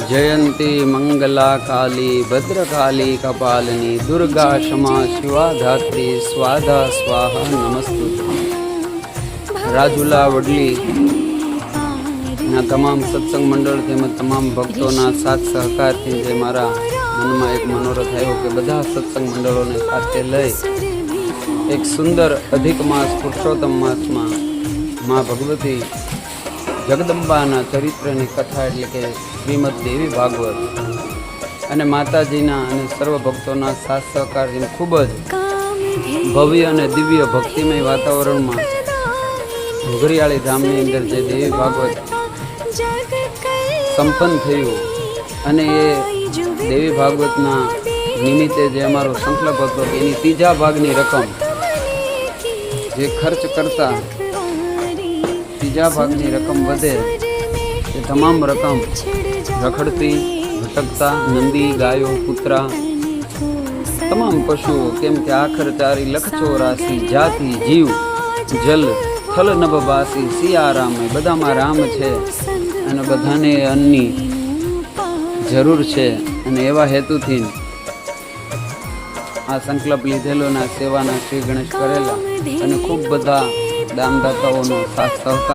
जयंती मंगला काली भद्रकाली कपालिनी दुर्गा क्षमा शिवा धात्री स्वाधा स्वाहा नमस्तुते। રાજુલા વડલી ના તમામ સત્સંગ મંડળ તેમજ તમામ ભક્તોના સાથ સહકારથી જે મારા મનમાં એક મનોરથ આવ્યો કે બધા સત્સંગ મંડળોને સાથે લઈ એક સુંદર અધિક માસ પુરુષોત્તમ માસમાં મા ભગવતી જગદંબાના ચરિત્રની કથા એટલે કે શ્રીમદ દેવી ભાગવત અને માતાજીના અને સર્વ ભક્તોના સાથ સહકારથી ખૂબ જ ભવ્ય અને દિવ્ય ભક્તિમય વાતાવરણમાં ઘોઘરિયાળી ધામની અંદર જે દેવી ભાગવત સંપન્ન થયું અને એ દેવી ભાગવતના નિમિત્તે જે અમારો સંકલ્પ હતો કે એની ત્રીજા ભાગની રકમ જે ખર્ચ કરતા ત્રીજા ભાગની રકમ વધે એ તમામ રકમ રખડતી ભટકતા નંદી ગાયો કૂતરા તમામ પશુઓ કેમ કે આખર ચારી લખ ચોરાસી જાતિ જીવ જલ થલ નભવાસી સિયારામ બધામાં રામ છે અને બધાને અન્નની જરૂર છે અને એવા હેતુથી આ સંકલ્પ લીધેલો ના સેવાના શ્રી ગણેશ કરેલા અને ખૂબ બધા દાનદાતાઓનો સાથ સહકાર